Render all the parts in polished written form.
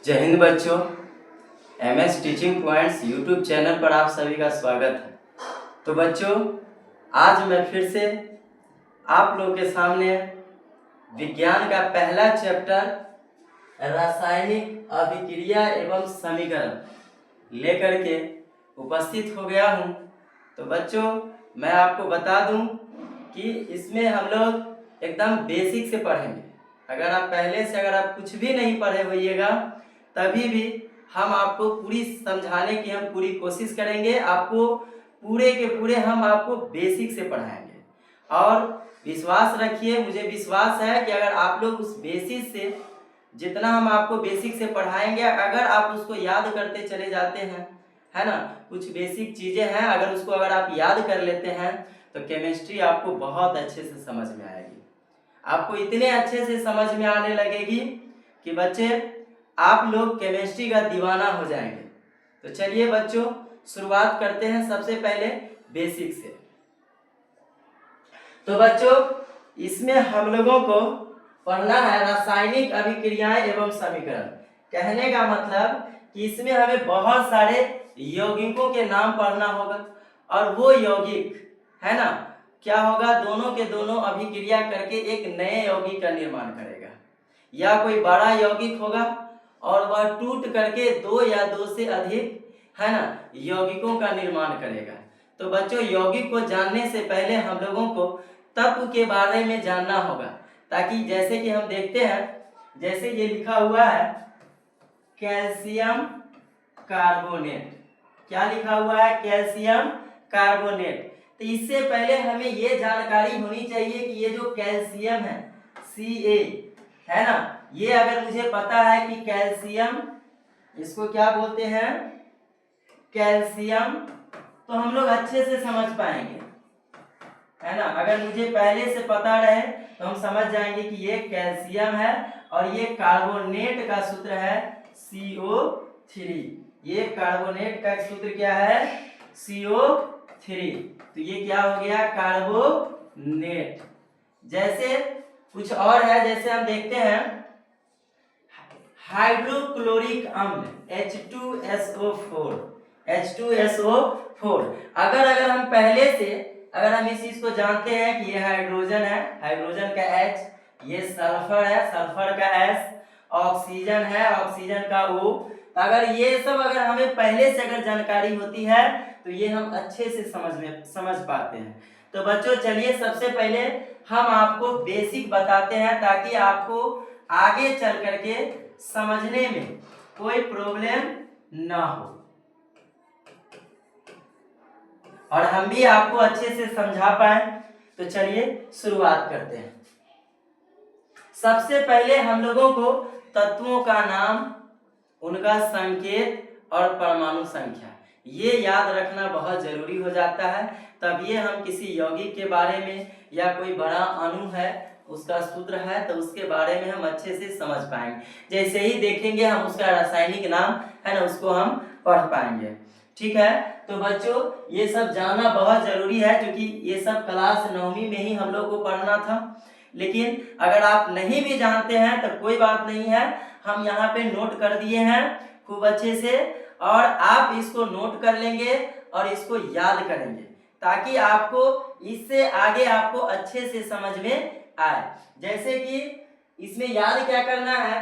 जय हिंद बच्चों। MS teaching points YouTube channel पर आप सभी का स्वागत है। तो बच्चों, आज मैं फिर से आप लोगों के सामने विज्ञान का पहला चैप्टर रासायनिक अभिक्रिया एवं समीकरण लेकर के उपस्थित हो गया हूँ। तो बच्चों, मैं आपको बता दूँ कि इसमें हम लोग एकदम बेसिक से पढ़ेंगे। अगर आप कुछ भी नहीं पढ़े होइएगा तभी भी हम आपको पूरी समझाने की हम पूरी कोशिश करेंगे। आपको पूरे के पूरे हम आपको बेसिक से पढ़ाएंगे और विश्वास रखिए, मुझे विश्वास है कि अगर आप लोग उस बेसिक से जितना हम आपको बेसिक से पढ़ाएंगे, अगर आप उसको याद करते चले जाते हैं, है ना, कुछ बेसिक चीज़ें हैं, अगर आप याद कर लेते हैं तो केमिस्ट्री आपको बहुत अच्छे से समझ में आएगी। आपको इतने अच्छे से समझ में आने लगेगी कि बच्चे आप लोग केमिस्ट्री का दीवाना हो जाएंगे। तो चलिए बच्चों, शुरुआत करते हैं सबसे पहले बेसिक से। तो बच्चों, इसमें हम लोगों को पढ़ना है रासायनिक अभिक्रियाएं एवं समीकरण। कहने का मतलब कि इसमें हमें बहुत सारे यौगिकों के नाम पढ़ना होगा और वो यौगिक, है ना, क्या होगा, दोनों के दोनों अभिक्रिया करके एक नए यौगिक का निर्माण करेगा, या कोई बड़ा यौगिक होगा और वह टूट करके दो या दो से अधिक, है ना, यौगिकों का निर्माण करेगा। तो बच्चों, यौगिक को जानने से पहले हम लोगों को तत्व के बारे में जानना होगा, ताकि जैसे कि हम देखते हैं, जैसे ये लिखा हुआ है कैल्शियम कार्बोनेट। क्या लिखा हुआ है? Calcium carbonate. तो इससे पहले हमें ये जानकारी होनी चाहिए कि ये जो कैल्शियम है Ca, है ना, ये अगर मुझे पता है कि कैल्शियम, इसको क्या बोलते हैं, कैल्शियम, तो हम लोग अच्छे से समझ पाएंगे, है ना। अगर मुझे पहले से पता रहे तो हम समझ जाएंगे कि ये कैल्शियम है और ये कार्बोनेट का सूत्र है CO3। ये कार्बोनेट का सूत्र क्या है? CO3। तो ये क्या हो गया? कार्बोनेट। जैसे कुछ और है, जैसे हम देखते हैं हाइड्रोक्लोरिक अम्ल H2SO4। H2SO4 अगर हम पहले से हम इस चीज को जानते हैं कि ये हाइड्रोजन है, हाइड्रोजन का H, ये सल्फर है, सल्फर का S, ऑक्सीजन है, ऑक्सीजन का O। अगर ये सब हमें पहले से जानकारी होती है तो ये हम अच्छे से समझ पाते हैं। तो बच्चों चलिए, सबसे पहले हम आपको बेसिक बताते हैं ताकि आपको आगे चल करके समझने में कोई प्रॉब्लम ना हो और हम भी आपको अच्छे से समझा पाए। तो चलिए शुरुआत करते हैं। सबसे पहले हम लोगों को तत्वों का नाम, उनका संकेत और परमाणु संख्या ये याद रखना बहुत जरूरी हो जाता है। तब ये हम किसी यौगिक के बारे में या कोई बड़ा अणु है उसका सूत्र है तो उसके बारे में हम अच्छे से समझ पाएंगे। जैसे ही देखेंगे हम उसका रासायनिक नाम, है ना, उसको हम पढ़ पाएंगे। ठीक है। तो बच्चों, ये सब जानना बहुत जरूरी है क्योंकि ये सब क्लास 9वीं में ही हम लोग को पढ़ना था। लेकिन अगर आप नहीं भी जानते हैं तो कोई बात नहीं है, हम यहाँ पे नोट कर दिए हैं खूब अच्छे से, और आप इसको नोट कर लेंगे और इसको याद करेंगे ताकि आपको इससे आगे आपको अच्छे से समझ में आए। जैसे कि इसमें याद क्या करना है,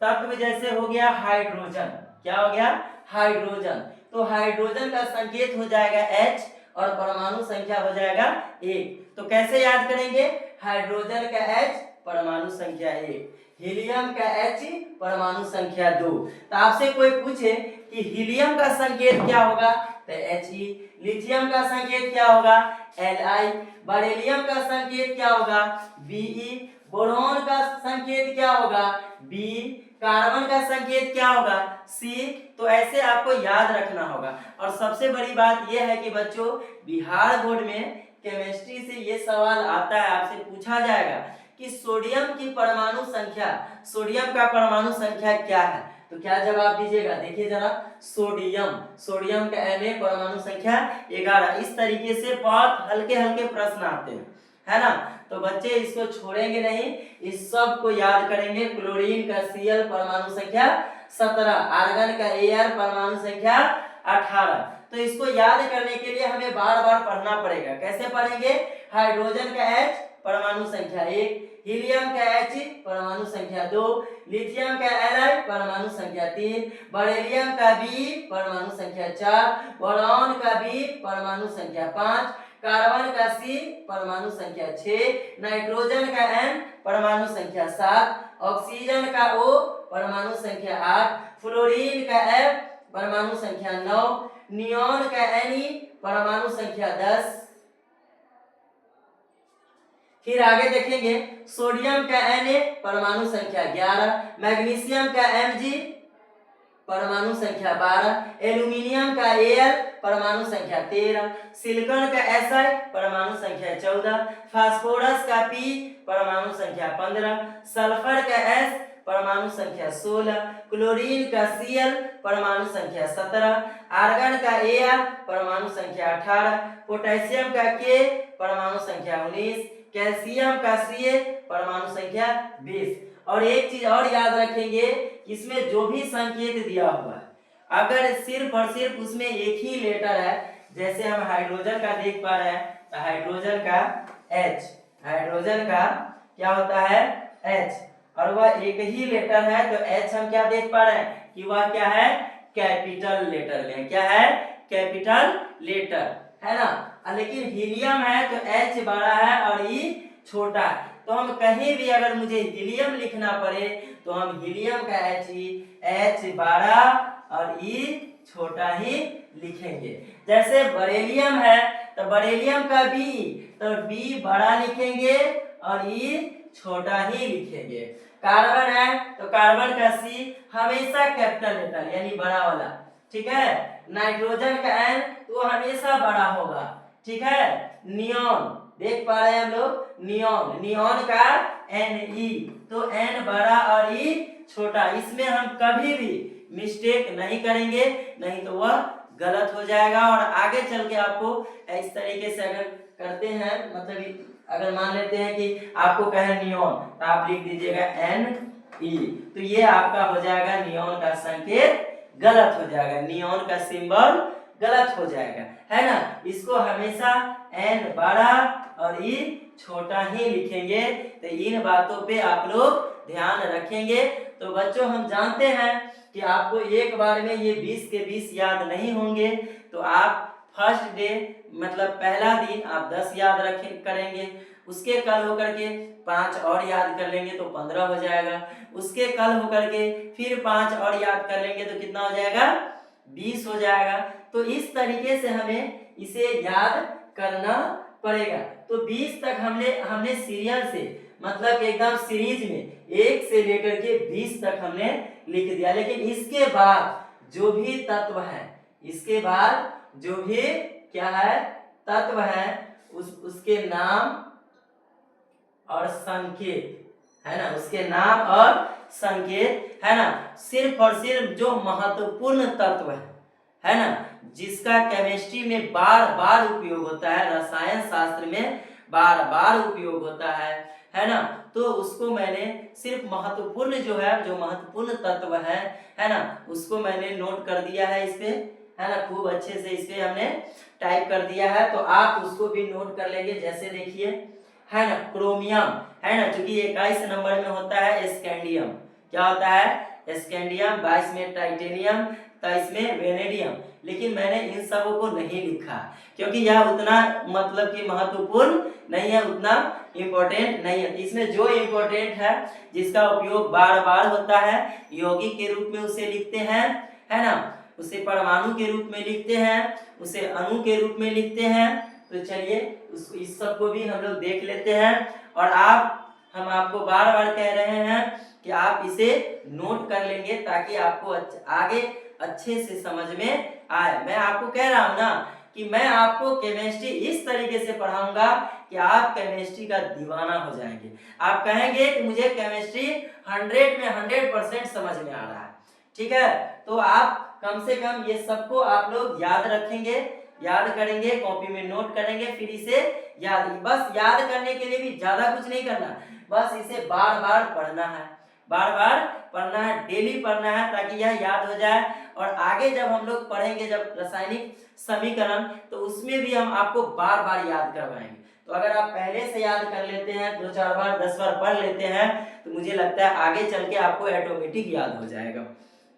तत्व जैसे हो गया हाइड्रोजन। क्या हो गया? हाइड्रोजन। तो हाइड्रोजन का संकेत हो जाएगा H और परमाणु संख्या हो जाएगा 1। तो कैसे याद करेंगे? हाइड्रोजन का H, परमाणु संख्या 1, हीलियम का H, परमाणु संख्या 2। तो आपसे कोई पूछे कि हीलियम का संकेत क्या होगा तो He, लिथियम का संकेत क्या होगा Li, बेरिलियम का संकेत क्या होगा Be, बोरॉन का संकेत क्या होगा B, कार्बन का संकेत क्या होगा C। तो ऐसे आपको याद रखना होगा। और सबसे बड़ी बात यह है कि बच्चों, बिहार बोर्ड में केमिस्ट्री से ये सवाल आता है, आपसे पूछा जाएगा कि सोडियम की परमाणु संख्या, सोडियम का परमाणु संख्या क्या है? तो क्या जवाब दीजिएगा? देखिए जरा, सोडियम का Na, परमाणु संख्या 11। इस तरीके से बहुत हल्के हल्के प्रश्न आते हैं, है ना। तो बच्चे इसको छोड़ेंगे नहीं, इस सब को याद करेंगे। क्लोरीन का Cl परमाणु संख्या 17, आर्गन का Ar परमाणु संख्या 18। तो इसको याद करने के लिए हमें बार बार पढ़ना पड़ेगा। कैसे पढ़ेंगे? हाइड्रोजन का H परमाणु संख्या 1, हीलियम का H परमाणु संख्या 2, लिथियम का Li परमाणु संख्या 3, बरेलियम का B परमाणु संख्या 4, बोरॉन का B परमाणु संख्या 5, कार्बन का C परमाणु संख्या 6, नाइट्रोजन का N परमाणु संख्या 7, ऑक्सीजन का O परमाणु संख्या 8, फ्लोरीन का F परमाणु संख्या 9, नियोन का Ne परमाणु संख्या 10। फिर आगे देखेंगे, सोडियम का Na परमाणु संख्या 11, मैग्नीशियम का Mg परमाणु संख्या 12, एल्यूमिनियम का Al परमाणु संख्या 13, सिलिकॉन का Si परमाणु संख्या 14, फास्फोरस का P परमाणु संख्या 15, सल्फर का S परमाणु संख्या 16, क्लोरीन का Cl परमाणु संख्या 17, आर्गन का Ar परमाणु संख्या 18, पोटेशियम का K परमाणु संख्या 19, कैल्शियम का Ca परमाणु संख्या 20। और एक चीज और याद रखेंगे, इसमें जो भी संकेत दिया हुआ है अगर सिर्फ और सिर्फ उसमें एक ही लेटर है, जैसे हम हाइड्रोजन का देख पा रहे हैं तो हाइड्रोजन का H, हाइड्रोजन का क्या होता है H, और वह एक ही लेटर है तो H हम क्या देख पा रहे हैं कि वह क्या है कैपिटल लेटर में, क्या है कैपिटल लेटर है ना। लेकिन हीलियम है तो H बड़ा है और E छोटा है, तो हम कहीं भी अगर मुझे हीलियम लिखना पड़े तो हम हीलियम का H बड़ा और E छोटा ही लिखेंगे। जैसे बरेलियम है तो बरेलियम का B, तो B बड़ा लिखेंगे और E छोटा ही लिखेंगे। कार्बन है तो कार्बन का C हमेशा कैपिटल लेटर यानी बड़ा वाला, ठीक है। नाइट्रोजन का N तो हमेशा बड़ा होगा, ठीक है। नियोन देख पा रहे हैं हम लोग, नियोन, नियोन का Ne तो N बड़ा और E छोटा, इसमें हम कभी भी मिस्टेक नहीं करेंगे, नहीं तो वह गलत हो जाएगा। और आगे चल के आपको इस तरीके से अगर करते हैं, मतलब अगर मान लेते हैं कि आपको कहे नियोन तो आप लिख दीजिएगा Ne, तो ये आपका हो जाएगा नियोन का संकेत गलत हो जाएगा, नियोन का सिंबल गलत हो जाएगा, है ना। इसको हमेशा N बड़ा और E छोटा ही लिखेंगे। तो इन बातों पे आप लोग ध्यान रखेंगे। तो बच्चों हम जानते हैं कि आपको एक बार में ये 20 के 20 याद नहीं होंगे, तो आप फर्स्ट डे मतलब पहला दिन आप 10 याद करेंगे, उसके कल होकर के 5 और याद कर लेंगे तो 15 हो जाएगा, उसके कल होकर के फिर 5 और याद कर लेंगे तो कितना हो जाएगा 20 हो जाएगा। तो इस तरीके से हमें इसे याद करना पड़ेगा। तो 20 तक हमने सीरियल से मतलब एकदम सीरीज में 1 से लेकर के 20 तक हमने लिख दिया। लेकिन इसके बाद जो भी तत्व है, इसके बाद जो भी क्या है तत्व है उसके नाम और संकेत, है ना, उसके नाम और संकेत, है ना। सिर्फ और सिर्फ जो महत्वपूर्ण तत्व है ना, जिसका केमिस्ट्री में बार बार उपयोग होता है, रसायन शास्त्र में बार बार उपयोग होता है ना, तो उसको मैंने सिर्फ महत्वपूर्ण जो है, जो महत्वपूर्ण तत्व है ना, उसको मैंने नोट कर दिया है इस पे, है ना, खूब अच्छे से इस पे हमने टाइप कर दिया है। तो आप उसको भी नोट कर लेंगे। जैसे देखिए, है ना, क्रोमियम, है ना, क्योंकि 21 नंबर में होता है स्कैंडियम, क्या होता है स्कैंडियम, 22 में टाइटेनियम, 23 में वेनेडियम। लेकिन मैंने इन सबों को नहीं लिखा क्योंकि यह उतना मतलब कि महत्वपूर्ण नहीं है, उतना इम्पोर्टेंट नहीं है। इसमें जो इम्पोर्टेंट है, जिसका उपयोग बार बार होता है, यौगिक के रूप में उसे लिखते हैं, है ना, उसे परमाणु के रूप में लिखते हैं, उसे अणु के रूप में लिखते हैं। तो चलिए इस सब को भी हम लोग देख लेते हैं। और हम आपको बार बार कह रहे हैं कि आप इसे नोट कर लेंगे ताकि आपको आगे अच्छे से समझ में आए। मैं आपको कह रहा हूं ना कि मैं आपको केमिस्ट्री इस तरीके से पढ़ाऊंगा कि आप केमिस्ट्री का दीवाना हो जाएंगे। आप कहेंगे कि मुझे केमिस्ट्री 100 में 100% समझ में आ रहा है, ठीक है। तो आप कम से कम ये सबको आप लोग याद रखेंगे, याद करेंगे, कॉपी में नोट करेंगे, फिर इसे याद, बस याद करने के लिए भी ज्यादा कुछ नहीं करना, बस इसे बार बार पढ़ना है, बार बार पढ़ना है, डेली पढ़ना है, ताकि यह याद हो जाए। और आगे जब हम लोग पढ़ेंगे जब रासायनिक समीकरण, तो उसमें भी हम आपको बार बार याद करवाएंगे। तो अगर आप पहले से याद कर लेते हैं, 2-4 बार 10 बार पढ़ लेते हैं, तो मुझे लगता है आगे चल के आपको ऑटोमेटिक याद हो जाएगा।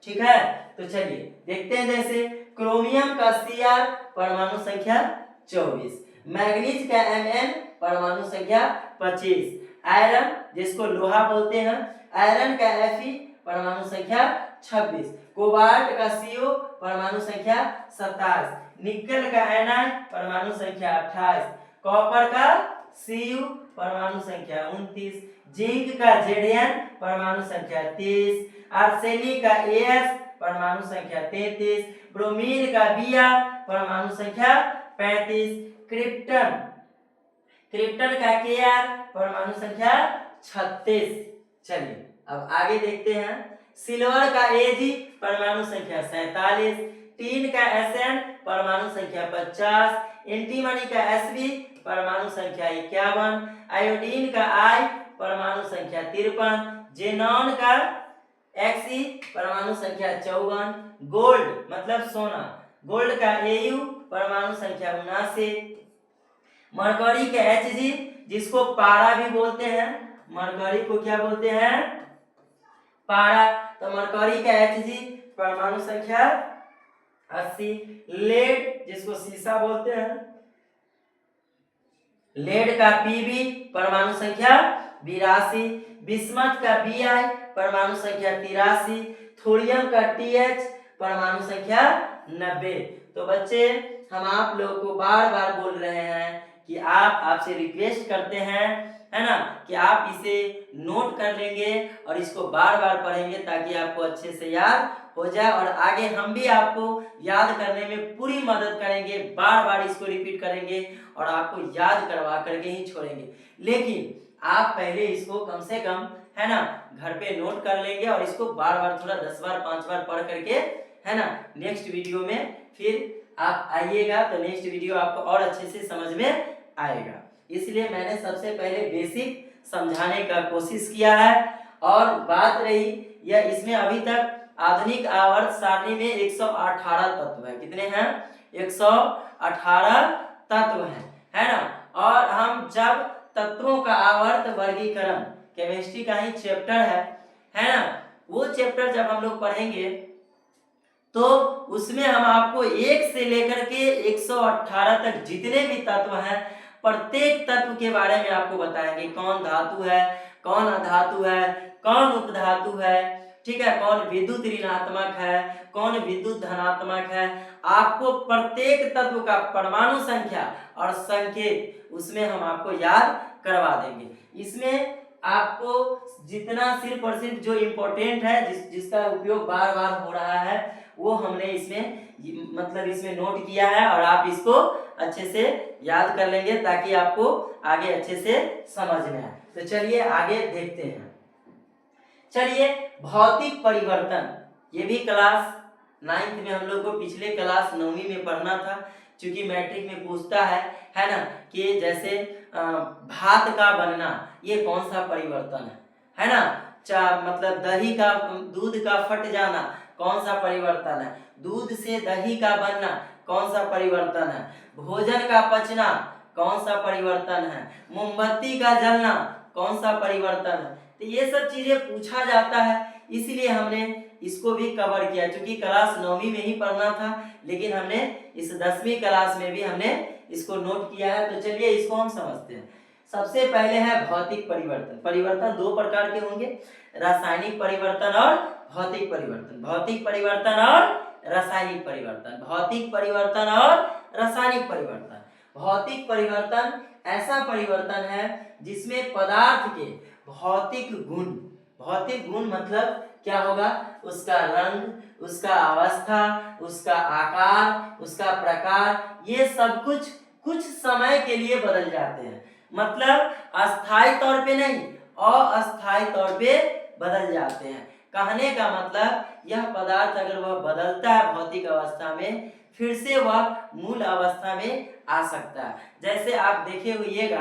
ठीक है, तो चलिए देखते हैं। जैसे क्रोमियम का Cr परमाणु संख्या 24, मैग्नीज का Mn परमाणु संख्या 25, आयरन जिसको लोहा बोलते हैं, आयरन का Fe परमाणु संख्या 26, कोबाल्ट का Cu परमाणु संख्या 27, निकल का Ni परमाणु संख्या 28, कॉपर का Cu परमाणु संख्या 29, जिंक का Zn परमाणु संख्या 30, आर्सेनिक का As परमाणु संख्या 33, ब्रोमीन का Br परमाणु संख्या 35, क्रिप्टन का Kr परमाणु संख्या 36। चलिए अब आगे देखते हैं। सिल्वर का Ag परमाणु संख्या 47, टीन का Sn परमाणु संख्या 50, एंटीमनी का Sb परमाणु संख्या 51, आयोडीन का I परमाणु संख्या 53, जेनॉन का Xe परमाणु संख्या 54, गोल्ड मतलब सोना, गोल्ड का Au परमाणु संख्या 79, मरकरी का Hg जिसको पारा भी बोलते हैं, मरकरी को क्या बोलते हैं, पारा, तो मरकरी का Hg परमाणु संख्या 80, लेड जिसको सीसा बोलते हैं, लेड का Pb परमाणु संख्या 82, बिस्मथ का Bi परमाणु संख्या 83, थोरियम का Th परमाणु संख्या 90। तो बच्चे हम आप लोग को बार बार बोल रहे हैं कि आपसे रिक्वेस्ट करते हैं, है ना, कि आप इसे नोट कर लेंगे और इसको बार बार पढ़ेंगे, ताकि आपको अच्छे से याद हो जाए। और आगे हम भी आपको याद करने में पूरी मदद करेंगे, बार बार इसको रिपीट करेंगे और आपको याद करवा करके ही छोड़ेंगे। लेकिन आप पहले इसको कम से कम, है ना, घर पे नोट कर लेंगे और इसको बार बार थोड़ा 10 बार 5 बार पढ़ करके, है ना, नेक्स्ट वीडियो में फिर आप आइएगा तो नेक्स्ट वीडियो आपको और अच्छे से समझ में आएगा। इसलिए मैंने सबसे पहले बेसिक समझाने का कोशिश किया है। और बात रही यह, इसमें अभी तक आधुनिक आवर्त सारणी में 118 तत्व है। कितने हैं? 118 तत्व है ना। और हम जब तत्वों का आवर्त वर्गीकरण, केमिस्ट्री का ही चैप्टर है ना, वो चैप्टर जब हम लोग पढ़ेंगे तो उसमें हम आपको 1 से लेकर के 118 तक जितने भी तत्व हैं, प्रत्येक तत्व के बारे में आपको बताएंगे। कौन धातु है, कौन अधातु है, कौन उपधातु है, ठीक है, कौन विद्युत ऋणात्मक है, कौन विद्युत धनात्मक है। आपको प्रत्येक तत्व का परमाणु संख्या और संकेत उसमें हम आपको याद करवा देंगे। इसमें आपको जितना सिर्फ और सिर्फ जो इम्पोर्टेंट है, जिसका उपयोग बार बार हो रहा है, वो हमने इसमें मतलब इसमें नोट किया है और आप इसको अच्छे से याद कर लेंगे, ताकि आपको आगे अच्छे से समझ में आए। तो चलिए आगे देखते हैं। चलिए भौतिक परिवर्तन, ये भी क्लास 9th में हम लोग को पिछले क्लास 9वीं में पढ़ना था, क्योंकि मैट्रिक में पूछता है ना, कि जैसे भात का बनना, ये कौन सा परिवर्तन है ना, मतलब दही का, दूध का फट जाना कौन सा परिवर्तन है, दूध से दही का बनना कौन सा परिवर्तन है, भोजन का पचना कौन सा परिवर्तन है, मोमबत्ती का जलना कौन सा परिवर्तन है। तो ये सब चीजें पूछा जाता है, इसलिए हमने इसको भी कवर किया, क्योंकि क्लास 9वीं में ही पढ़ना था, लेकिन हमने इस 10वीं क्लास में भी हमने इसको नोट किया है। तो चलिए इसको हम समझते हैं। सबसे पहले है भौतिक परिवर्तन। परिवर्तन 2 प्रकार के होंगे, रासायनिक परिवर्तन और भौतिक परिवर्तन। भौतिक परिवर्तन और रासायनिक परिवर्तन। भौतिक परिवर्तन और रासायनिक परिवर्तन। भौतिक परिवर्तन ऐसा परिवर्तन है जिसमें पदार्थ के भौतिक गुण, भौतिक गुण मतलब क्या होगा, उसका रंग, उसका अवस्था, उसका आकार, उसका प्रकार, ये सब कुछ समय के लिए बदल जाते हैं। मतलब अस्थायी तौर पे नहीं, अस्थायी तौर पे बदल जाते हैं। कहने का मतलब यह पदार्थ अगर वह बदलता है भौतिक अवस्था में, फिर से वह मूल अवस्था में आ सकता है। जैसे आप देखे होइएगा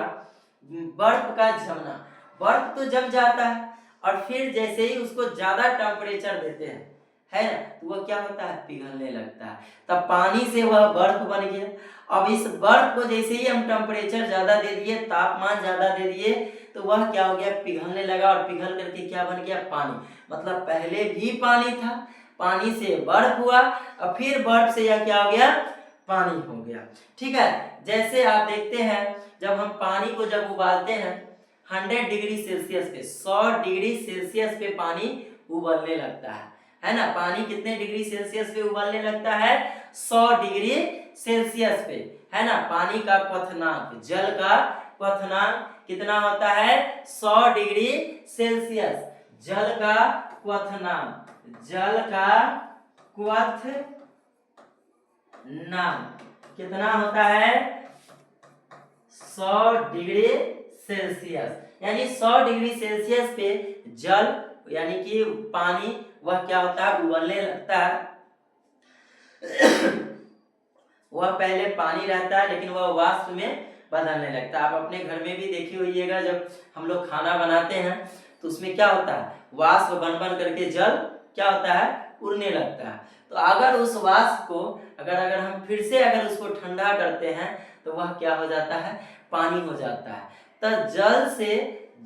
बर्फ का जमना, बर्फ तो जम जाता है और फिर जैसे ही उसको ज्यादा टेम्परेचर देते हैं, है ना, तो वह क्या होता है, पिघलने लगता है। तब पानी से वह बर्फ बन गया। अब इस बर्फ को जैसे ही हम टेम्परेचर ज्यादा दे दिए, तापमान ज्यादा दे दिए, तो वह क्या हो गया, पिघलने लगा और पिघल करके क्या बन गया, पानी। मतलब पहले भी पानी था, पानी से बर्फ हुआ और फिर बर्फ से यह क्या हो गया, पानी हो गया। ठीक है, जैसे आप देखते हैं जब हम पानी को जब उबालते हैं 100 डिग्री सेल्सियस पे, 100 डिग्री सेल्सियस पे पानी उबलने लगता है ना। पानी कितने डिग्री सेल्सियस पे उबलने लगता है, 100 डिग्री सेल्सियस पे, है ना। पानी का क्वथनांक, जल का क्वथनांक कितना होता है, 100 डिग्री सेल्सियस। जल का क्वथनांक, जल का क्वथनांक कितना होता है, 100 डिग्री सेल्सियस। यानी 100 डिग्री सेल्सियस पे जल यानी कि पानी वह क्या होता है, उबलने लगता है। वह पहले पानी रहता है लेकिन वह वाष्प में बदलने लगता है। आप अपने घर में भी देखी होइएगा, जब हम लोग खाना बनाते हैं तो उसमें क्या होता है, वाष्प बन बन करके जल क्या होता है, उड़ने लगता है। तो अगर उस वाष्प को अगर हम फिर से अगर उसको ठंडा करते हैं तो वह क्या हो जाता है, पानी हो जाता है। तो जल से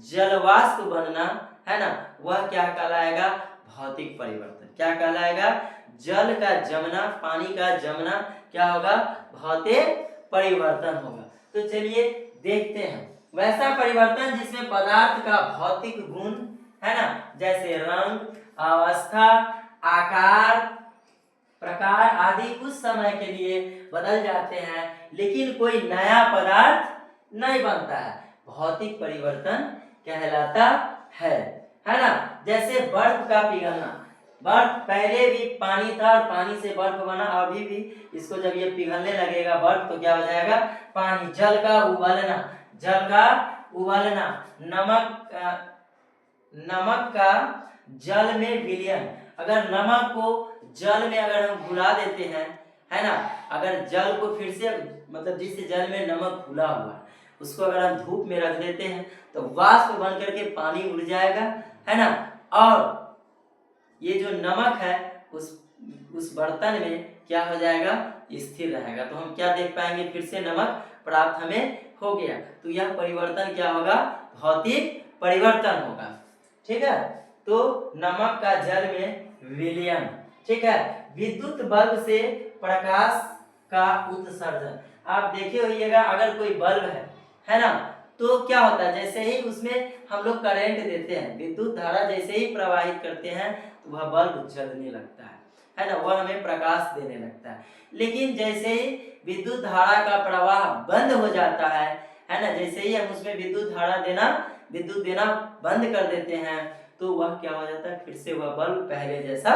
जलवाष्प बनना, है ना, वह क्या कहलाएगा, भौतिक परिवर्तन। क्या कहलाएगा, जल का जमना, पानी का जमना क्या होगा, भौतिक परिवर्तन होगा। तो चलिए देखते हैं वैसा परिवर्तन जिसमें पदार्थ का भौतिक गुण, है ना, जैसे रंग, अवस्था, आकार, प्रकार आदि कुछ समय के लिए बदल जाते हैं लेकिन कोई नया पदार्थ नहीं बनता है, भौतिक परिवर्तन कहलाता है ना। जैसे बर्फ का पिघलना, बर्फ पहले भी पानी था और पानी से बर्फ बना, अभी भी इसको जब ये पिघलने लगेगा बर्फ तो क्या हो जाएगा, पानी। जल का उबलना, जल का उबलना, नमक का जल में विलयन। अगर नमक को जल में अगर हम घुला देते हैं, है ना, अगर जल को फिर से मतलब जिस जल में नमक घुला हुआ है उसको अगर हम धूप में रख देते हैं तो वाष्प बन करके पानी उड़ जाएगा, है ना। और ये जो नमक है उस बर्तन में क्या हो जाएगा, स्थिर रहेगा। तो हम क्या देख पाएंगे, फिर से नमक प्राप्त हमें हो गया। तो यह परिवर्तन क्या होगा, भौतिक परिवर्तन होगा। ठीक है, तो नमक का जल में विलयन। ठीक है, विद्युत बल्ब से प्रकाश का उत्सर्जन। आप देखे होइएगा अगर कोई बल्ब है ना, तो क्या होता है, जैसे ही उसमें हम लोग करंट देते हैं, विद्युत धारा जैसे ही प्रवाहित करते हैं तो वह बल्ब जलने लगता है ना, वह हमें प्रकाश देने लगता है। लेकिन जैसे ही विद्युत धारा का प्रवाह बंद हो जाता है ना, जैसे ही हम उसमें विद्युत देना बंद कर देते हैं तो वह क्या हो जाता है, फिर से वह बल्ब पहले जैसा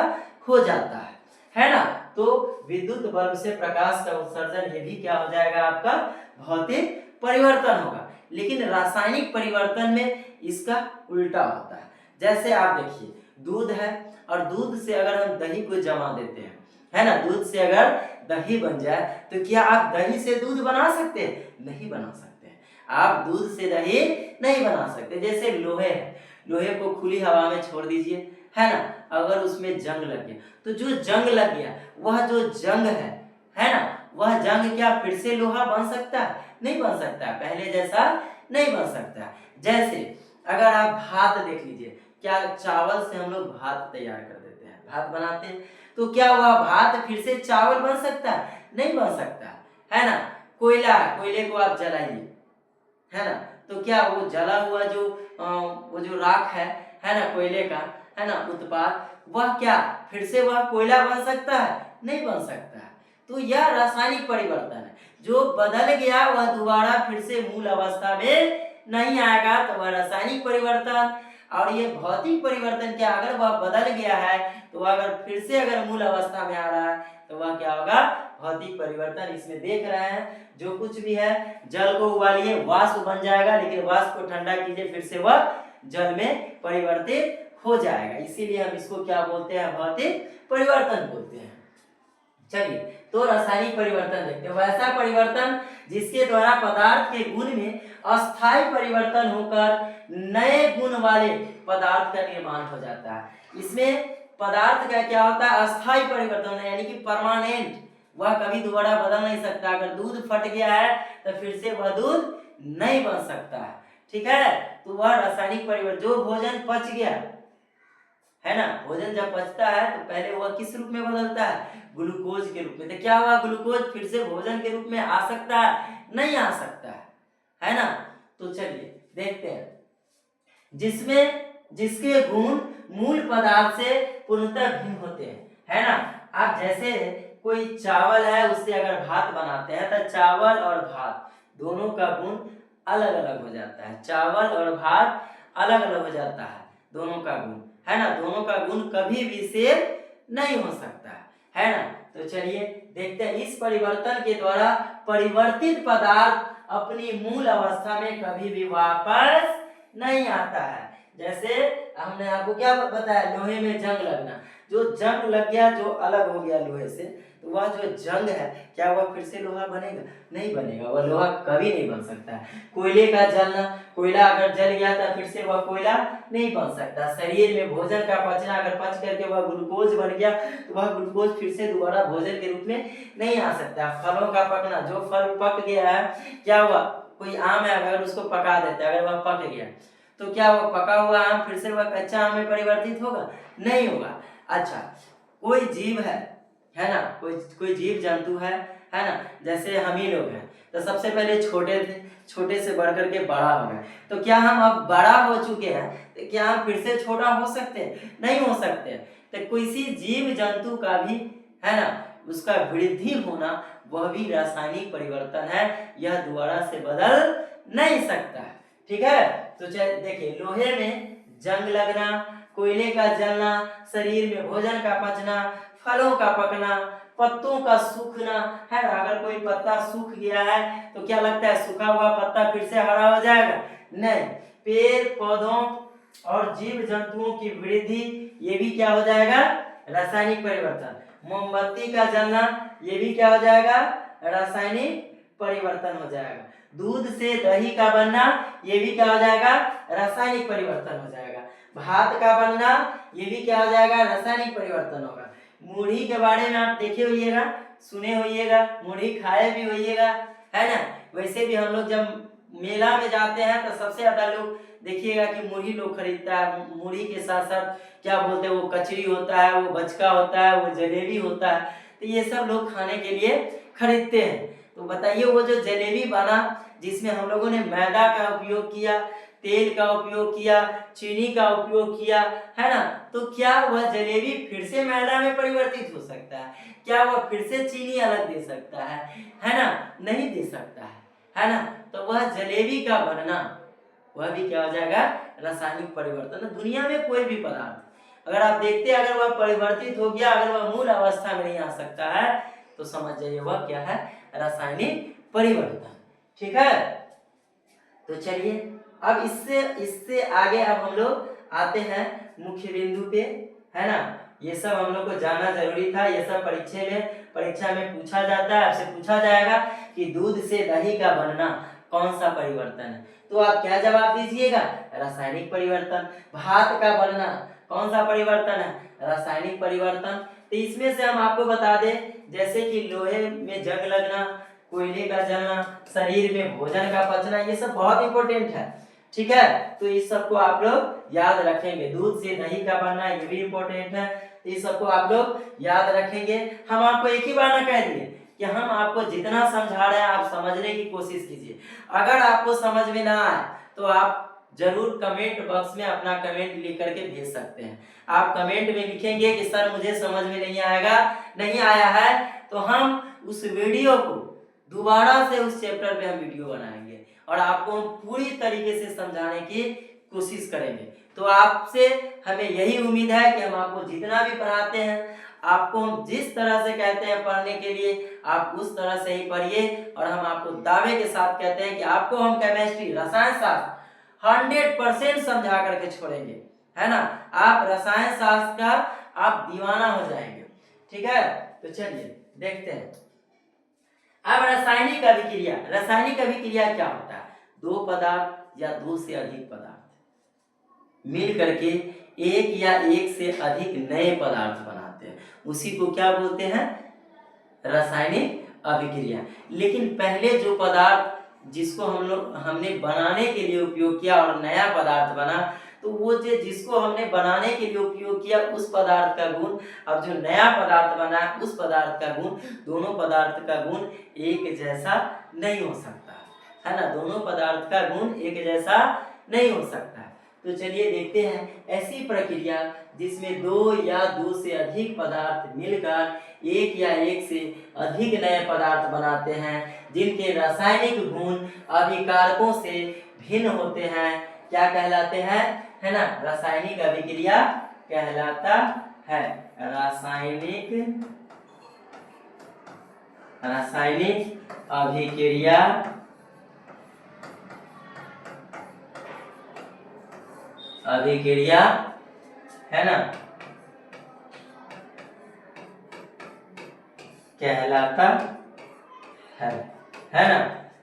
हो जाता है ना। तो विद्युत बल्ब से प्रकाश का उत्सर्जन, ये भी क्या हो जाएगा, आपका भौतिक परिवर्तन होगा। लेकिन रासायनिक परिवर्तन में इसका उल्टा होता है। जैसे आप देखिए दूध है और दूध से अगर हम दही को जमा देते हैं, है ना, दूध से अगर दही बन जाए तो क्या आप दही से दूध बना सकते हैं, नहीं बना सकते। आप दूध से दही नहीं बना सकते। जैसे लोहे है, लोहे को खुली हवा में छोड़ दीजिए, है ना, अगर उसमें जंग लग गया तो जो जंग लग गया वह जो जंग है ना, वह जंग क्या फिर से लोहा बन सकता है, नहीं बन सकता, पहले जैसा नहीं बन सकता। जैसे अगर आप भात देख लीजिए, क्या चावल से हम लोग भात तैयार कर देते हैं, भात बनाते हैं, तो क्या वह भात फिर से चावल बन सकता है, नहीं बन सकता, है ना। कोयले को आप जलाइए, है ना, तो क्या वो जला हुआ वो जो राख है ना, कोयले का, है ना, उत्पाद, वह क्या फिर से वह कोयला बन सकता है, नहीं बन सकता है। तो यह रासायनिक परिवर्तन है, जो बदल गया वह दोबारा फिर से मूल अवस्था में नहीं आएगा, तो वह रासायनिक परिवर्तन। और ये भौतिक परिवर्तन क्या, अगर वह बदल गया है तो अगर फिर से अगर मूल अवस्था में आ रहा है तो वह क्या होगा, भौतिक परिवर्तन। इसमें देख रहे हैं जो कुछ भी है, जल को उबालिए वाष्प बन जाएगा, लेकिन वाष्प को ठंडा कीजिए फिर से वह जल में परिवर्तित हो जाएगा। इसीलिए हम इसको क्या बोलते हैं, भौतिक परिवर्तन बोलते हैं। चलिए, तो रासायनिक परिवर्तन देखते हैं। वैसा परिवर्तन जिसके द्वारा पदार्थ के गुण में अस्थायी परिवर्तन होकर नए गुण वाले पदार्थ का निर्माण हो जाता है। इसमें पदार्थ का क्या होता है, अस्थायी परिवर्तन, यानी कि परमानेंट, वह कभी दोबारा बदल नहीं सकता। अगर दूध फट गया है तो फिर से वह दूध नहीं बन सकता है, ठीक है। तो वह रासायनिक परिवर्तन, जो भोजन पच गया है ना, भोजन जब पचता है तो पहले वह किस रूप में बदलता है, ग्लूकोज के रूप में। तो क्या हुआ, ग्लूकोज फिर से भोजन के रूप में आ सकता है, नहीं आ सकता है ना। तो चलिए देखते हैं, जिसमें जिसके गुण मूल पदार्थ से पूर्णतः भिन्न होते हैं, है ना। आप जैसे कोई चावल है, उससे अगर भात बनाते हैं तो चावल और भात दोनों का गुण अलग अलग हो जाता है। चावल और भात अलग अलग हो जाता है, दोनों का गुण, है ना। दोनों का गुण कभी भी सेम नहीं हो सकता है ना। तो चलिए देखते हैं, इस परिवर्तन के द्वारा परिवर्तित पदार्थ अपनी मूल अवस्था में कभी भी वापस नहीं आता है। जैसे हमने आपको क्या बताया, लोहे में जंग लगना, जो जंग लग गया, जो अलग हो गया लोहे से, तो वह जो जंग है, क्या वह फिर से लोहा बनेगा, नहीं बनेगा, वह लोहा कभी नहीं बन सकता है। कोयले का जलना, कोयला अगर जल गया तो फिर से वह कोयला नहीं बन सकता। शरीर में भोजन का पचना, अगर पच करके वह ग्लूकोज बन गया तो वह ग्लूकोज फिर से दोबारा भोजन के रूप में नहीं आ सकता। फलों का पकना, जो फल पक गया है, क्या हुआ, कोई आम है, अगर उसको पका देते हैं, अगर वह पक गया तो क्या वो पका हुआ आम फिर से वह कच्चा आम में परिवर्तित होगा, नहीं होगा। अच्छा, कोई जीव है ना, कोई जीव जंतु है ना, जैसे हम ही लोग हैं, तो सबसे पहले छोटे थे, छोटे से बढ़ करके बड़ा हो गए, तो क्या हम अब बड़ा हो चुके हैं, तो क्या हम फिर से छोटा हो सकते हैं, नहीं हो सकते। तो किसी जीव जंतु का भी, है ना, उसका वृद्धि होना वह भी रासायनिक परिवर्तन है, यह दोबारा से बदल नहीं सकता है, ठीक है। तो देखिए, लोहे में जंग लगना, कोयले का जलना, शरीर में भोजन का पचना, फलों का पकना, पत्तों का सूखना, है ना। अगर कोई पत्ता सूख गया है तो क्या लगता है, सूखा हुआ पत्ता फिर से हरा हो जाएगा, नहीं। पेड़ पौधों और जीव जंतुओं की वृद्धि, ये भी क्या हो जाएगा, रासायनिक परिवर्तन। मोमबत्ती का जलना, ये भी क्या हो जाएगा, रासायनिक परिवर्तन हो जाएगा। दूध से दही का बनना, ये भी क्या हो जाएगा, रासायनिक परिवर्तन हो जाएगा। भात का बनना, ये भी क्या हो जाएगा, रासायनिक परिवर्तन होगा। मूढ़ी के बारे में आप देखे होइएगा, सुने होइएगा, मूढ़ी खाए भी होइएगा, है ना। वैसे भी हम लोग जब मेला में जाते हैं तो सबसे ज्यादा लोग देखिएगा कि मूढ़ी लोग खरीदता है। मूढ़ी के साथ साथ क्या बोलते हैं, वो कचरी होता है, वो बचका होता है, वो जलेबी होता है, तो ये सब लोग खाने के लिए खरीदते हैं। तो बताइए, वो जो जलेबी बना, जिसमें हम लोगों ने मैदा का उपयोग किया, तेल का उपयोग किया, चीनी का उपयोग किया, है ना, तो क्या वह जलेबी फिर से मैदा में परिवर्तित हो सकता है, क्या वह फिर से चीनी अलग दे सकता है ना, नहीं दे सकता है ना। तो वह जलेबी का बनना, वह भी क्या हो जाएगा, रासायनिक परिवर्तन। दुनिया में कोई भी पदार्थ अगर आप देखते हैं, अगर वह परिवर्तित हो गया, अगर वह मूल अवस्था में नहीं आ सकता है, तो समझ जाइए वह क्या है, रासायनिक परिवर्तन, ठीक है। तो चलिए, अब इससे आगे अब हम लोग आते हैं मुख्य बिंदु पे, है ना। ये सब हम लोग को जानना जरूरी था, ये सब परीक्षा में पूछा जाता है, आपसे पूछा जाएगा कि दूध से दही का बनना कौन सा परिवर्तन है, तो आप क्या जवाब दीजिएगा, रासायनिक परिवर्तन। भात का बनना कौन सा परिवर्तन है, रासायनिक परिवर्तन। तो इसमें से हम आपको बता दें, जैसे कि लोहे में जंग लगना, कोयले का जलना, शरीर में भोजन का पचना, ये सब बहुत इंपॉर्टेंट है, ठीक है। तो इस सबको आप लोग याद रखेंगे। दूध से दही का बनना, ये भी इंपॉर्टेंट है, तो इस सबको आप लोग याद रखेंगे। हम आपको एक ही बार ना कह दिए कि हम आपको जितना समझा रहे हैं आप समझने की कोशिश कीजिए। अगर आपको समझ में ना आए तो आप जरूर कमेंट बॉक्स में अपना कमेंट लिख करके भेज सकते हैं। आप कमेंट में लिखेंगे कि सर मुझे समझ में नहीं आया है, तो हम उस वीडियो को दोबारा से उस चैप्टर पे हम वीडियो बनाएंगे और आपको हम पूरी तरीके से समझाने की कोशिश करेंगे। तो आपसे हमें यही उम्मीद है कि हम आपको जितना भी पढ़ाते हैं, आपको हम जिस तरह से कहते हैं पढ़ने के लिए, आप उस तरह से ही पढ़िए। और हम आपको दावे के साथ कहते हैं कि आपको हम केमिस्ट्री, रसायन शास्त्र 100% समझा करके छोड़ेंगे, है ना। आप रसायन शास्त्र का आप दीवाना हो जाएंगे, ठीक है। तो चलिए देखते हैं। अब रासायनिक अभिक्रिया, रासायनिक अभिक्रिया क्या होता है? दो पदार्थ या दो से अधिक पदार्थ मिल करके एक या एक से अधिक नए पदार्थ बनाते हैं, उसी को क्या बोलते हैं? रासायनिक अभिक्रिया। लेकिन पहले जो पदार्थ जिसको हमने बनाने के लिए उपयोग किया और नया पदार्थ बना, तो वो जो जिसको हमने बनाने के लिए उपयोग किया उस पदार्थ का गुण, अब जो नया पदार्थ बना उस पदार्थ का गुण, दोनों पदार्थ का गुण एक जैसा नहीं हो सकता है ना। दोनों पदार्थ का गुण एक जैसा नहीं हो सकता। तो चलिए देखते हैं ऐसी प्रक्रिया जिसमें दो या दो से अधिक पदार्थ मिलकर एक या एक से अधिक नए पदार्थ बनाते हैं, जिनके रासायनिक गुण अभिकारकों से भिन्न होते हैं, क्या कहलाते हैं? है ना, रासायनिक अभिक्रिया कहलाता है। रासायनिक अभिक्रिया है ना, कहलाता है ना।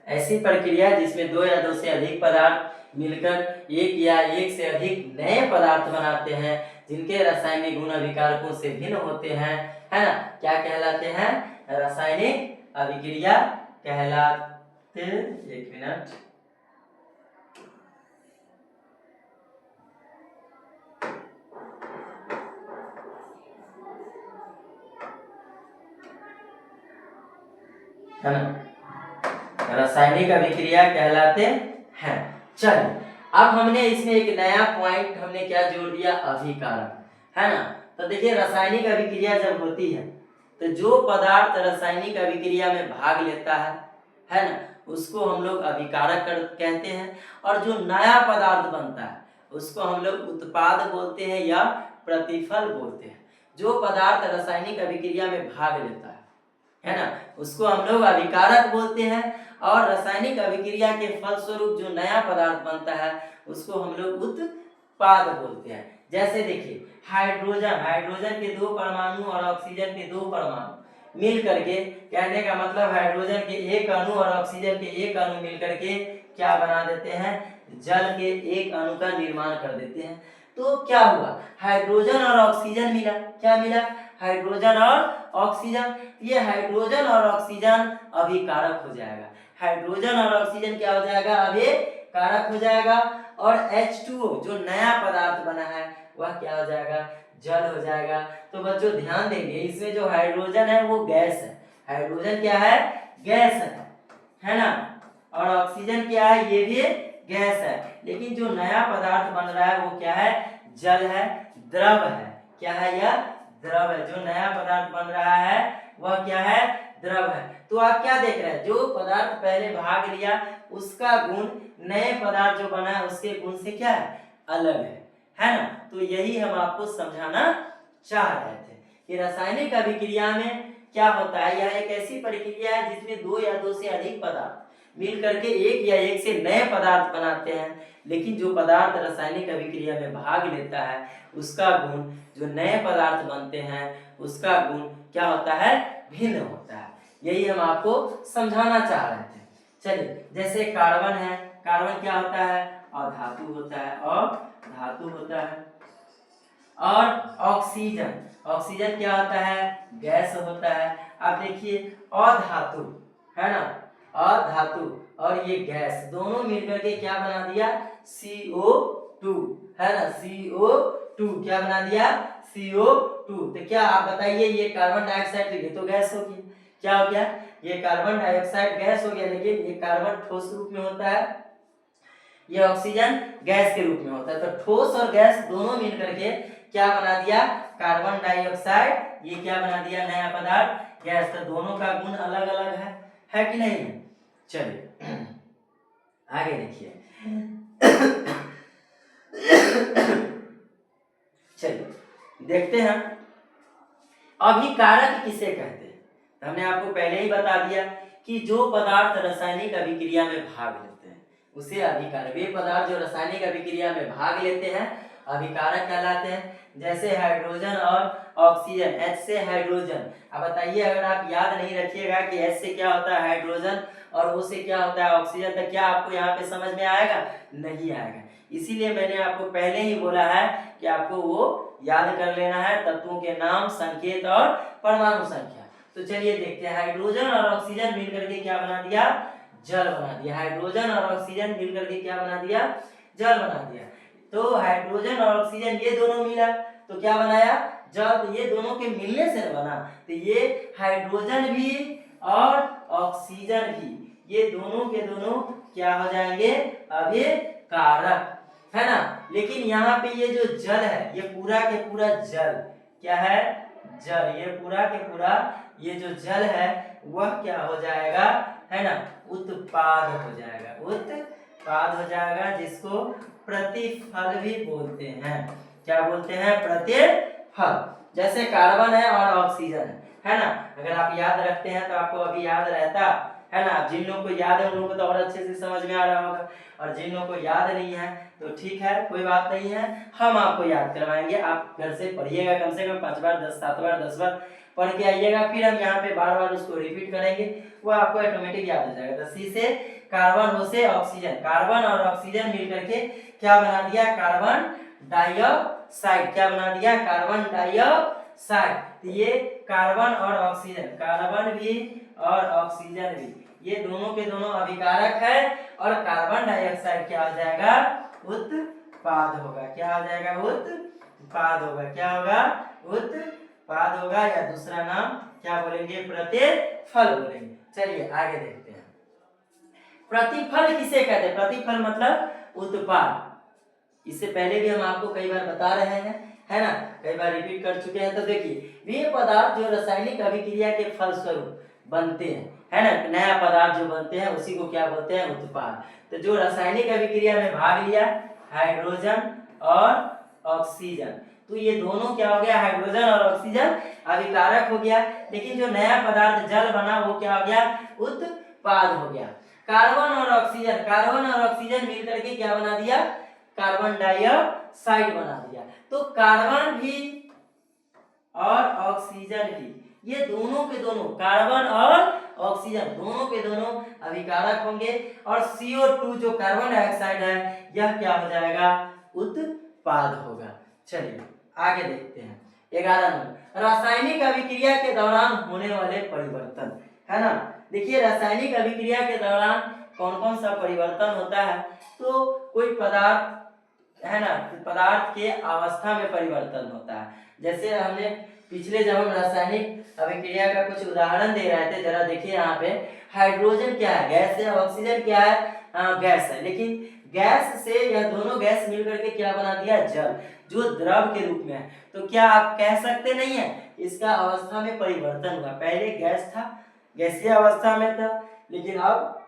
ऐसी प्रक्रिया जिसमें दो या दो से अधिक पदार्थ मिलकर एक या एक से अधिक नए पदार्थ बनाते हैं, जिनके रासायनिक गुण अभिकारकों से भिन्न होते हैं, है ना, क्या कहलाते हैं? रासायनिक अभिक्रिया कहलाते। एक मिनट, है ना, रासायनिक अभिक्रिया कहलाते हैं। चलिए अब हमने इसमें एक नया पॉइंट हमने क्या जोड़ दिया? अभिकारक, है ना। तो देखिए रासायनिक अभिक्रिया जब होती है तो जो पदार्थ रासायनिक अभिक्रिया में भाग लेता है ना, उसको हम लोग अभिकारक कहते हैं। और जो नया पदार्थ बनता है उसको हम लोग उत्पाद बोलते हैं या प्रतिफल बोलते हैं। जो पदार्थ रासायनिक अभिक्रिया में भाग लेता है ना, उसको हम लोग अभिकारक बोलते हैं। और रासायनिक अभिक्रिया के फलस्वरूप जो नया पदार्थ बनता है उसको हम लोग उत्पाद बोलते हैं। जैसे देखिए हाइड्रोजन के दो परमाणु और ऑक्सीजन के दो परमाणु मिल करके, कहने का मतलब हाइड्रोजन के एक अणु और ऑक्सीजन के एक अणु मिल करके क्या बना देते हैं? जल के एक अणु का निर्माण कर देते हैं। तो क्या हुआ? हाइड्रोजन और ऑक्सीजन मिला। क्या मिला? हाइड्रोजन और ऑक्सीजन। ये हाइड्रोजन और ऑक्सीजन अभिकारक हो जाएगा। हाइड्रोजन और ऑक्सीजन क्या हो जाएगा? अभिकारक हो जाएगा। और H2O जो नया पदार्थ बना है वह क्या हो जाएगा? जल हो जाएगा। तो बच्चों ध्यान देंगे, इसमें जो हाइड्रोजन है वो गैस है। हाइड्रोजन क्या है? गैस है ना। और ऑक्सीजन क्या है? ये भी गैस है। लेकिन जो नया पदार्थ बन रहा है वो क्या है? जल है, द्रव है। क्या है? यह द्रव है। जो नया पदार्थ बन रहा है वह क्या है? द्रव है। तो आप क्या देख रहे हैं? जो पदार्थ पहले भाग लिया उसका गुण नए पदार्थ जो बना है उसके गुण से क्या है? अलग है ना। तो यही हम आपको समझाना चाह रहे थे कि रासायनिक अभिक्रिया में क्या होता है। यह एक ऐसी प्रक्रिया है जिसमें दो या दो से अधिक पदार्थ मिल करके एक या एक से नए पदार्थ बनाते हैं, लेकिन जो पदार्थ रासायनिक अभिक्रिया में भाग लेता है उसका गुण, जो नए पदार्थ बनते हैं उसका गुण क्या होता है? भिन्न होता है। यही हम आपको समझाना चाह रहे थे। चलिए जैसे कार्बन है, कार्बन क्या होता है? अधातु होता है, अधातु होता है। और ऑक्सीजन, ऑक्सीजन क्या होता है? गैस होता है। अब देखिए अधातु है ना, अधातु और ये गैस दोनों मिलकर के क्या बना दिया? CO2 है ना। CO2 क्या बना दिया? CO2। तो क्या आप बताइए, ये कार्बन डाइऑक्साइड ये तो गैस हो गया। क्या हो गया? ये कार्बन डाइऑक्साइड गैस हो गया, लेकिन ये कार्बन ठोस रूप में होता है, ये ऑक्सीजन गैस के रूप में होता है। तो ठोस और गैस दोनों मिलकर के क्या बना दिया? Carbon dioxide. ये क्या बना दिया? नया पदार्थ गैस। तो दोनों का गुण अलग अलग है कि नहीं? चलिए आगे देखिए। चलिए देखते हैं अभिकारक किसे कहते हैं। हमने आपको पहले ही बता दिया कि जो पदार्थ रासायनिक अभिक्रिया में भाग लेते हैं उसे अभिकारक। वे पदार्थ जो रासायनिक अभिक्रिया में भाग लेते हैं अभिकारक कहलाते हैं। जैसे हाइड्रोजन और ऑक्सीजन, H से हाइड्रोजन। अब बताइए, अगर आप याद नहीं रखिएगा कि H से क्या होता है हाइड्रोजन और O से क्या होता है ऑक्सीजन, तो क्या आपको यहाँ पे समझ में आएगा? नहीं आएगा। इसीलिए मैंने आपको पहले ही बोला है कि आपको वो याद कर लेना है, तत्वों के नाम, संकेत और परमाणु संख्या। तो चलिए देखते हैं, हाइड्रोजन और ऑक्सीजन मिलकर के क्या बना दिया? जल बना दिया। हाइड्रोजन और ऑक्सीजन मिलकर के क्या बना दिया? जल बना दिया। तो हाइड्रोजन और ऑक्सीजन ये दोनों मिला तो क्या बनाया? जल। तो ये दोनों के मिलने से बना, तो ये हाइड्रोजन भी और ऑक्सीजन भी, ये दोनों के दोनों क्या हो जाएंगे? अभिकारक, है ना। लेकिन यहाँ पे ये जो जल है, ये पूरा के पूरा जल क्या है? जल। ये पूरा के पूरा ये जो जल है वह क्या हो जाएगा? है ना, उत्पाद हो जाएगा। उत्पाद हो जाएगा, जिसको प्रतिफल भी बोलते हैं। क्या बोलते हैं? प्रतिफल। जैसे कार्बन है और ऑक्सीजन है ना। अगर आप याद रखते हैं तो आपको अभी याद रहता है ना। जिन लोगों को याद है उन लोगों को तो और अच्छे से समझ में आ रहा होगा, और जिन लोगों को याद नहीं है तो ठीक है, कोई बात नहीं है, हम आपको याद करवाएंगे। आप घर से पढ़िएगा, कम से कम 5 बार 7 बार 10 बार पढ़ के आइएगा, फिर हम यहाँ पे बार बार उसको रिपीट करेंगे, वो आपको ऑटोमेटिक याद हो जाएगा। तो सी से कार्बन, O से ऑक्सीजन, कार्बन और ऑक्सीजन मिलकर के क्या बना दिया? Carbon dioxide. क्या बना दिया? Carbon dioxide. तो ये कार्बन और ऑक्सीजन, कार्बन भी और ऑक्सीजन भी, ये दोनों के दोनों अभिकारक है, और कार्बन डाइऑक्साइड क्या हो जाएगा? उत्पाद होगा। क्या हो जाएगा? उत्पाद होगा। क्या होगा? उत्पाद होगा, या दूसरा नाम क्या बोलेंगे? प्रतिफल बोलेंगे। चलिए आगे देखते हैं, प्रतिफल किसे कहते हैं? प्रतिफल मतलब उत्पाद। इससे पहले भी हम आपको कई बार बता रहे हैं, है ना, कई बार रिपीट कर चुके हैं। तो देखिए, वे पदार्थ जो रासायनिक अभिक्रिया के फलस्वरूप बनते हैं, है ना, नया पदार्थ जो बनते हैं उसी को क्या बोलते हैं? उत्पाद। तो जो रासायनिक अभिक्रिया में भाग लिया, हाइड्रोजन और ऑक्सीजन, तो ये दोनों क्या हो गया? हाइड्रोजन और ऑक्सीजन अभिकारक हो गया। लेकिन जो नया पदार्थ जल बना वो क्या हो गया? उत्पाद हो गया। कार्बन और ऑक्सीजन, कार्बन और ऑक्सीजन मिलकर के क्या बना दिया? कार्बन डाइऑक्साइड बना दिया। तो कार्बन भी और ऑक्सीजन भी, ये दोनों के दोनों, कार्बन और ऑक्सीजन दोनों के दोनों अभिकारक होंगे, और CO2 जो कार्बन डाइऑक्साइड है यह क्या हो जाएगा? उत्पाद होगा। चलिए आगे देखते हैं, 11 नंबर, रासायनिक अभिक्रिया के दौरान होने वाले परिवर्तन, है ना। देखिए, रासायनिक अभिक्रिया के दौरान कौन कौन सा परिवर्तन होता है? तो कोई पदार्थ, है ना, पदार्थ के अवस्था में परिवर्तन होता है। जैसे हमने पिछले जब हम रासायनिक अभिक्रिया का कुछ उदाहरण दे रहे थे, जरा देखिए यहाँ पे, हाइड्रोजन क्या है? गैस है। ऑक्सीजन क्या है? गैस है। लेकिन गैस से यह दोनों गैस मिलकर के क्या बना दिया? जल, जो द्रव के रूप में है। तो क्या आप कह सकते नहीं है इसका अवस्था में परिवर्तन हुआ? पहले गैस था, गैसीय अवस्था में था, लेकिन अब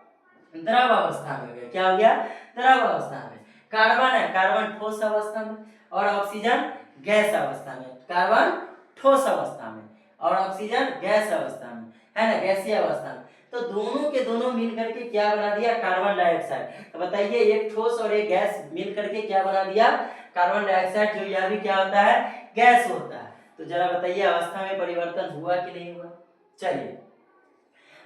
द्रव अवस्था में हो गया। क्या हो गया? द्रव अवस्था में। कार्बन है, कार्बन ठोस अवस्था में, और ऑक्सीजन गैस अवस्था में। कार्बन ठोस अवस्था में और ऑक्सीजन गैस अवस्था में, है ना, गैसीय अवस्था में। तो दोनों के दोनों मिलकर के क्या बना दिया? Carbon dioxide. तो बताइए, एक ठोस और एक गैस मिलकर के क्या बना दिया? कार्बन डाइऑक्साइड, जो यह भी क्या होता है? गैस होता है। तो जरा बताइए, अवस्था में परिवर्तन हुआ कि नहीं हुआ? चलिए,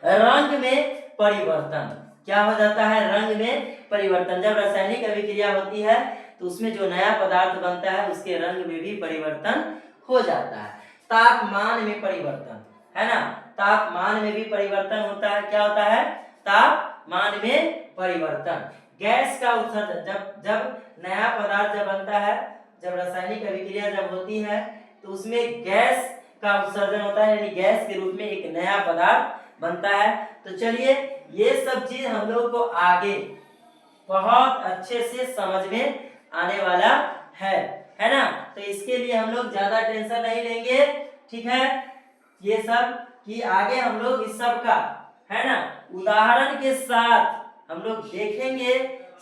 रंग में परिवर्तन क्या हो जाता है? रंग में परिवर्तन। जब रासायनिक अभिक्रिया होती है तो उसमें जो नया पदार्थ बनता है उसके रंग में भी परिवर्तन हो जाता है। तापमान में परिवर्तन, है ना, तापमान में भी परिवर्तन होता है। क्या होता है? तापमान में परिवर्तन। गैस का उत्सर्जन, जब नया पदार्थ जब बनता है, जब रासायनिक अभिक्रिया जब होती है तो उसमें गैस का उत्सर्जन होता है, यानी गैस के रूप में एक नया पदार्थ बनता है। तो चलिए, ये सब चीज हम लोग को आगे बहुत अच्छे से समझ में आने वाला है ना। तो इसके लिए हम लोग ज्यादा टेंशन नहीं लेंगे, ठीक है। ये सब कि आगे हम लोग इस सब का, है ना, उदाहरण के साथ हम लोग देखेंगे,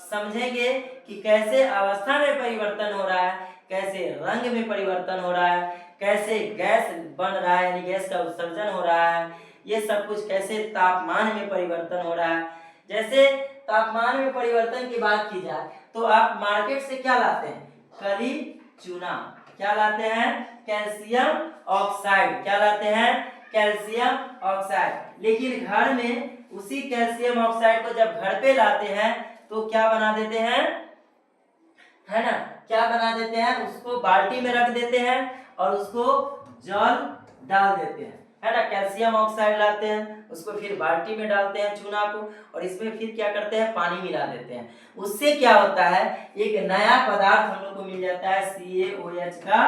समझेंगे कि कैसे अवस्था में परिवर्तन हो रहा है, कैसे रंग में परिवर्तन हो रहा है, कैसे गैस बन रहा है, यानी गैस का उत्सर्जन हो रहा है, ये सब कुछ कैसे तापमान में परिवर्तन हो रहा है। जैसे तापमान में परिवर्तन की बात की जाए तो आप मार्केट से क्या लाते हैं? कली चूना। क्या लाते हैं? Calcium oxide. क्या लाते हैं? Calcium oxide. लेकिन घर में उसी कैल्शियम ऑक्साइड को जब घर पे लाते हैं तो क्या बना देते हैं, है ना, क्या बना देते हैं, उसको बाल्टी में रख देते हैं और उसको जल डाल देते हैं, है ना। कैल्शियम ऑक्साइड लाते हैं, उसको फिर बाल्टी में डालते हैं चूना को, और इसमें फिर क्या करते हैं, पानी मिला देते हैं। उससे क्या होता है, एक नया पदार्थ हम लोग को मिल जाता है CaOH का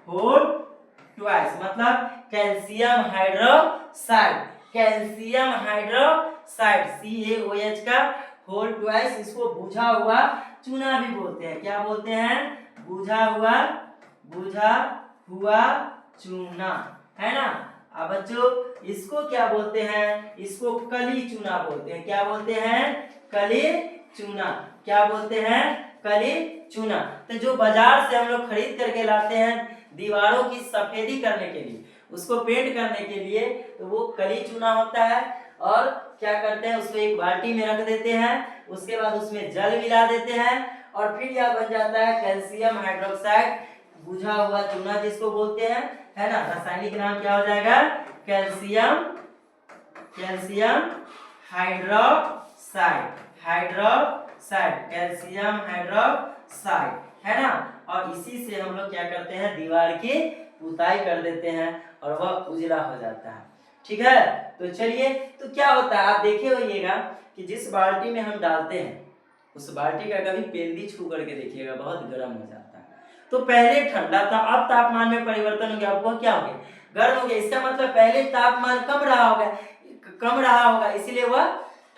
होल ट्वाइस, मतलब calcium hydroxide. Calcium hydroxide CaOH का होल ट्वाइस। इसको बुझा हुआ चूना भी बोलते हैं। क्या बोलते हैं? बुझा हुआ चूना, है ना। अब बच्चों इसको क्या बोलते हैं? इसको कली चूना बोलते हैं। क्या बोलते हैं? कली चूना। क्या बोलते हैं? कली चूना। तो जो बाजार से हम लोग खरीद करके लाते हैं दीवारों की सफेदी करने के लिए, उसको पेंट करने के लिए, तो वो कली चूना होता है। और क्या करते हैं, उसको एक बाल्टी में रख देते हैं, उसके बाद उसमें जल मिला देते हैं और फिर यह बन जाता है कैल्शियम हाइड्रोक्साइड, बुझा हुआ चूना जिसको बोलते हैं, है ना। रासायनिक नाम क्या हो जाएगा? Calcium hydroxide. कैल्शियम हाइड्रोक्साइड, है ना। और इसी से हम लोग क्या करते हैं, दीवार की पुताई कर देते हैं और वह उजला हो जाता है। ठीक है, तो चलिए, तो क्या होता है आप देखे होइएगा कि जिस बाल्टी में हम डालते हैं उस बाल्टी का कभी पेंदी छू करके देखिएगा, बहुत गर्म हो जाता है। तो पहले ठंडा था, अब तापमान में परिवर्तन हो गया, अब क्या हो गया, गर्म हो गया। इसका मतलब पहले तापमान कम रहा होगा इसीलिए वह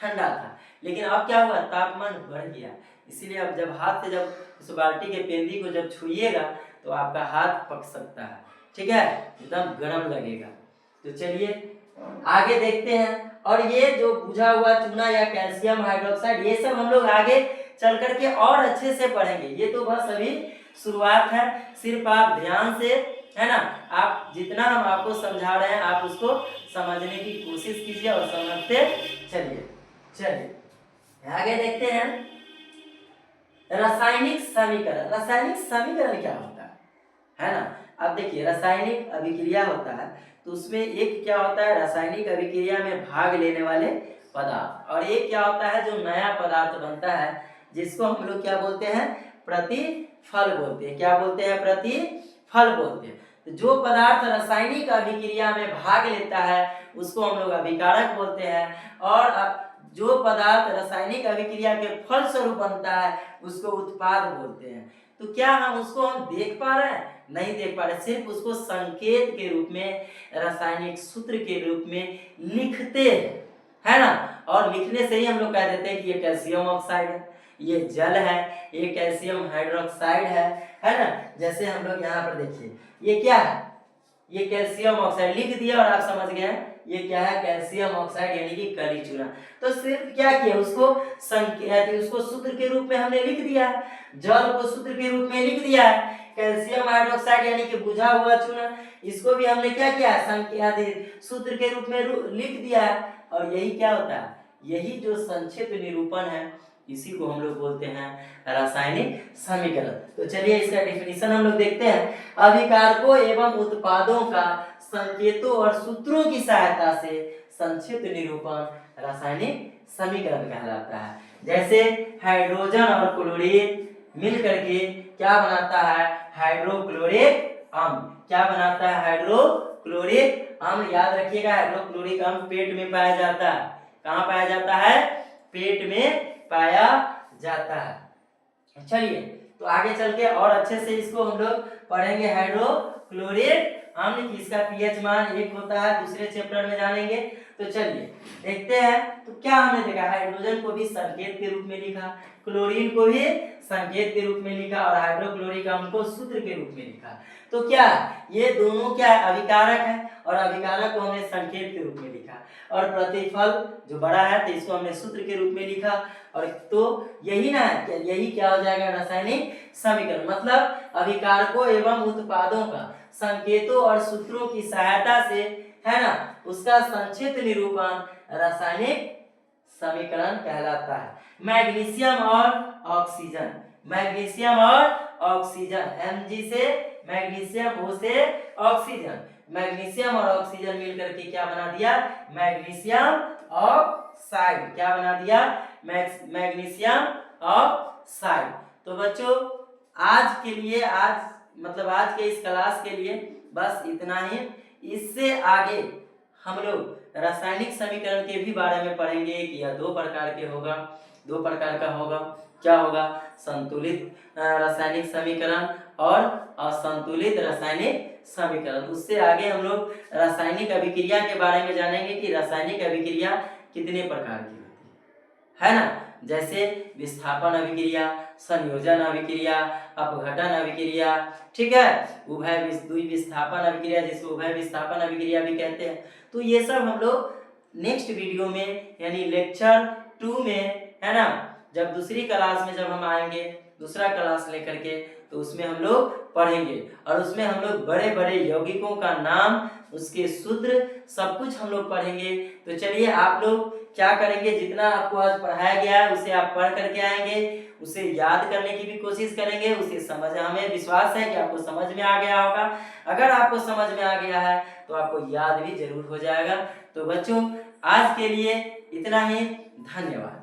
ठंडा था। लेकिन अब क्या हुआ, तापमान बढ़ गया, इसीलिए अब जब हाथ से जब उस बाल्टी के पेंदी को जब छुइएगा तो आपका हाथ पक सकता है। ठीक है, एकदम गर्म लगेगा। तो चलिए आगे देखते हैं। और ये जो बुझा हुआ चूना या कैल्शियम हाइड्रोक्साइड, ये सब हम लोग आगे चल करके और अच्छे से पढ़ेंगे। ये तो बस अभी शुरुआत है, सिर्फ आप ध्यान से, है ना, आप जितना हम आपको समझा रहे हैं आप उसको समझने की कोशिश कीजिए और समझते चलिए आगे देखते हैं। रासायनिक समीकरण क्या होता है ना। अब देखिए, रासायनिक अभिक्रिया होता है तो उसमें एक क्या होता है, रासायनिक अभिक्रिया में भाग लेने वाले पदार्थ, और एक क्या होता है, जो नया पदार्थ बनता है जिसको हम लोग क्या बोलते हैं, प्रतिफल बोलते हैं। क्या बोलते हैं? प्रतिफल बोलते हैं। तो जो पदार्थ रासायनिक अभिक्रिया में भाग लेता है उसको हम लोग अभिकारक बोलते हैं, और जो पदार्थ रासायनिक अभिक्रिया के फल स्वरूप बनता है उसको उत्पाद बोलते हैं। तो क्या हम देख पा रहे हैं? नहीं देख पा रहे, सिर्फ उसको संकेत के रूप में, रासायनिक सूत्र के रूप में लिखते हैं, है ना। और लिखने से ही हम लोग कह देते हैं कि ये कैल्शियम ऑक्साइड है, ये जल है, ये कैल्शियम हाइड्रोक्साइड है ना। जैसे हम लोग यहाँ पर देखिए, ये क्या है, ये कैल्शियम ऑक्साइड लिख दिया और आप समझ गए ये क्या है, कैल्शियम ऑक्साइड यानी कि कली चूना। तो सिर्फ क्या किया, उसको सूत्र के रूप में हमने लिख दिया है, जल को सूत्र के रूप में लिख दिया है, कैल्शियम हाइड्रोक्साइड यानी कि बुझा हुआ चूना, इसको भी हमने क्या किया है, सूत्र के रूप में लिख दिया है। और यही क्या होता है, यही जो संक्षिप्त निरूपण है इसी को हम लोग बोलते हैं रासायनिक समीकरण। तो चलिए इसका डेफिनेशन हम लोग देखते हैं। अभिकारकों एवं उत्पादों का संकेतों और सूत्रों की सहायता से संक्षिप्त निरूपण रासायनिक समीकरण कहलाता है। जैसे हाइड्रोजन और क्लोरीन मिल करके क्या बनाता है, हाइड्रोक्लोरिक अम्ल। क्या बनाता है, हाइड्रोक्लोरिक अम्ल। याद रखिएगा, हाइड्रोक्लोरिक अम्ल पेट में पाया जाता है। कहाँ पाया जाता है? पेट में पाया जाता है। चलिए तो आगे चल के और अच्छे से इसको हम लोग पढ़ेंगे। हाइड्रोक्लोरिक अम्ल की इसका पीएच मान 1 होता है, दूसरे चैप्टर में जानेंगे। तो चलिए देखते हैं। तो क्या हमने देखा, हाइड्रोजन को भी संकेत के रूप में लिखा, क्लोरीन को भी संकेत के रूप में लिखा और हाइड्रोक्लोरिक अम्ल को सूत्र के रूप में लिखा। तो क्या ये दोनों क्या है, अभिकारक है, और अभिकारक को हमने संकेत के रूप में लिखा, और प्रतिफल जो बड़ा है तो इसको हमने सूत्र के रूप में लिखा। और तो यही ना, यही क्या हो जाएगा, रासायनिक समीकरण। मतलब अभिकारकों एवं उत्पादों का संकेतों और सूत्रों की सहायता से, है ना, उसका संक्षिप्त निरूपण रासायनिक समीकरण कहलाता है। मैग्नीशियम और ऑक्सीजन, Mg से मैग्नीशियम, O से ऑक्सीजन, मैग्नीशियम और ऑक्सीजन मिलकर के क्या बना दिया, मैग्नीशियम ऑक्साइड। क्या बना दिया, मैग्नीशियम ऑक्साइड। तो बच्चों आज के लिए, आज के इस क्लास के लिए बस इतना ही। इससे आगे हम लोग रासायनिक समीकरण के भी बारे में पढ़ेंगे कि यह दो प्रकार के होगा, दो प्रकार का होगा। क्या होगा, संतुलित रासायनिक समीकरण और असंतुलित रासायनिक समीकरण। उससे आगे हम लोग रासायनिक अभिक्रिया के बारे में जानेंगे कि रासायनिक अभिक्रिया कितने प्रकार की होती है ना, जैसे विस्थापन अभिक्रिया, संयोजन अभिक्रिया, अपघटन अभिक्रिया, ठीक है, उभय विस्थापन अभिक्रिया, जिसको उभय विस्थापन अभिक्रिया भी कहते हैं। तो ये सब हम लोग नेक्स्ट वीडियो में यानी लेक्चर 2 में, है ना, जब दूसरी क्लास में जब हम आएंगे, दूसरा क्लास लेकर के, तो उसमें हम लोग पढ़ेंगे और उसमें हम लोग बड़े बड़े यौगिकों का नाम, उसके सूत्र, सब कुछ हम लोग पढ़ेंगे। तो चलिए आप लोग क्या करेंगे, जितना आपको आज पढ़ाया गया है उसे आप पढ़ करके आएंगे, उसे याद करने की भी कोशिश करेंगे, उसे हमें विश्वास है कि आपको समझ में आ गया होगा। अगर आपको समझ में आ गया है तो आपको याद भी जरूर हो जाएगा। तो बच्चों आज के लिए इतना ही, धन्यवाद।